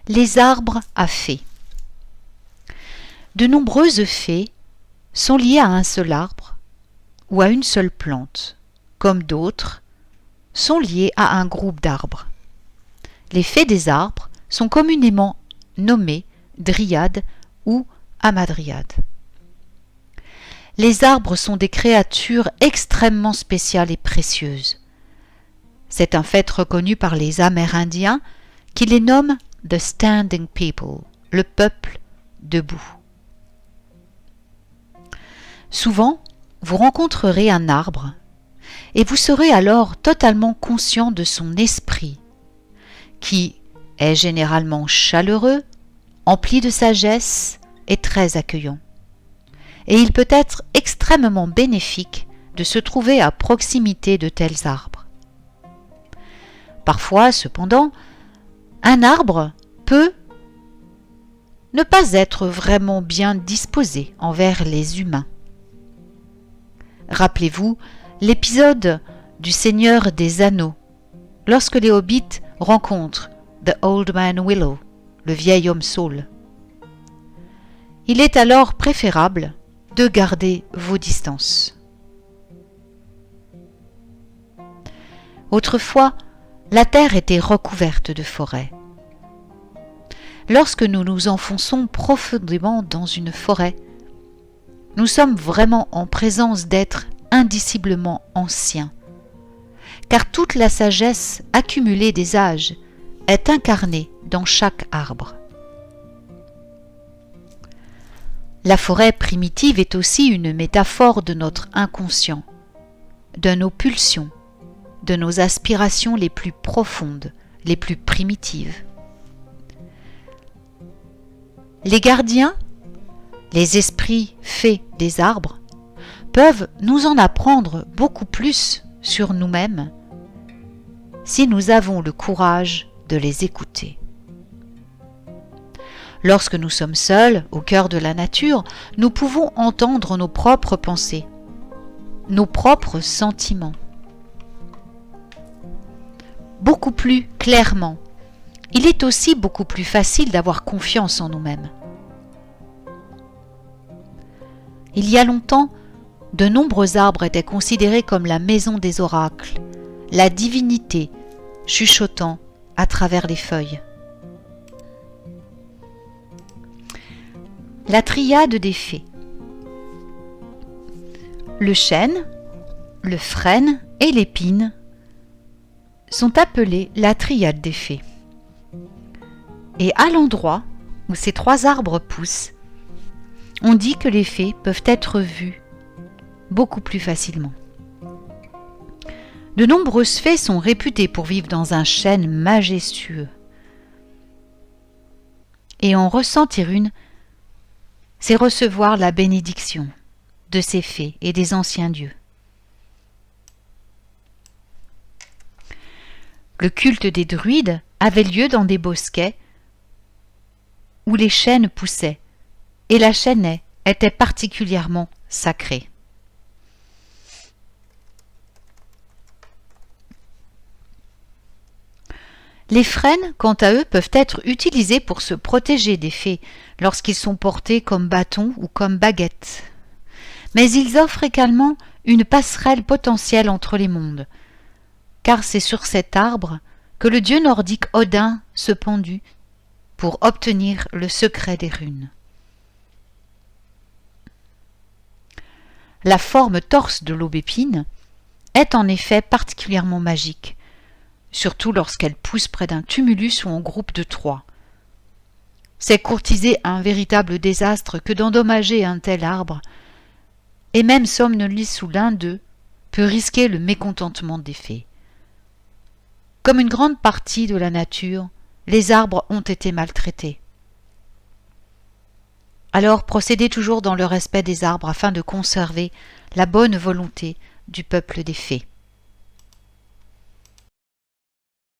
Les arbres à fées. De nombreuses fées sont liées à un seul arbre ou à une seule plante, comme d'autres sont liées à un groupe d'arbres. Les fées des arbres sont communément nommées dryades ou hamadryades. Les arbres sont des créatures extrêmement spéciales et précieuses. C'est un fait reconnu par les Amérindiens qui les nomment « the standing people », le peuple debout. Souvent, vous rencontrerez un arbre et vous serez alors totalement conscient de son esprit, qui est généralement chaleureux, empli de sagesse et très accueillant. Et il peut être extrêmement bénéfique de se trouver à proximité de tels arbres. Parfois, cependant, un arbre peut ne pas être vraiment bien disposé envers les humains. Rappelez-vous l'épisode du Seigneur des Anneaux, lorsque les hobbits rencontrent The Old Man Willow, le vieil homme saule. Il est alors préférable de garder vos distances. Autrefois, la terre était recouverte de forêts. Lorsque nous nous enfonçons profondément dans une forêt, nous sommes vraiment en présence d'êtres indiciblement anciens, car toute la sagesse accumulée des âges est incarnée dans chaque arbre. La forêt primitive est aussi une métaphore de notre inconscient, de nos pulsions, de nos aspirations les plus profondes, les plus primitives. Les gardiens, les esprits fées des arbres, peuvent nous en apprendre beaucoup plus sur nous-mêmes si nous avons le courage de les écouter. Lorsque nous sommes seuls, au cœur de la nature, nous pouvons entendre nos propres pensées, nos propres sentiments. Beaucoup plus clairement. Il est aussi beaucoup plus facile d'avoir confiance en nous-mêmes. Il y a longtemps, de nombreux arbres étaient considérés comme la maison des oracles, la divinité chuchotant à travers les feuilles. La triade des fées. Le chêne, le frêne et l'épine sont appelés la triade des fées. Et à l'endroit où ces trois arbres poussent, on dit que les fées peuvent être vues beaucoup plus facilement. De nombreuses fées sont réputées pour vivre dans un chêne majestueux. Et en ressentir une, c'est recevoir la bénédiction de ces fées et des anciens dieux. Le culte des druides avait lieu dans des bosquets où les chênes poussaient, et la chênaie était particulièrement sacrée. Les frênes, quant à eux, peuvent être utilisés pour se protéger des fées lorsqu'ils sont portés comme bâtons ou comme baguettes. Mais ils offrent également une passerelle potentielle entre les mondes, car c'est sur cet arbre que le dieu nordique Odin se pendut pour obtenir le secret des runes. La forme torse de l'aubépine est en effet particulièrement magique, surtout lorsqu'elle pousse près d'un tumulus ou en groupe de 3. C'est courtiser un véritable désastre que d'endommager un tel arbre, et même somnoler sous l'un d'eux peut risquer le mécontentement des fées. Comme une grande partie de la nature, les arbres ont été maltraités. Alors procédez toujours dans le respect des arbres afin de conserver la bonne volonté du peuple des fées.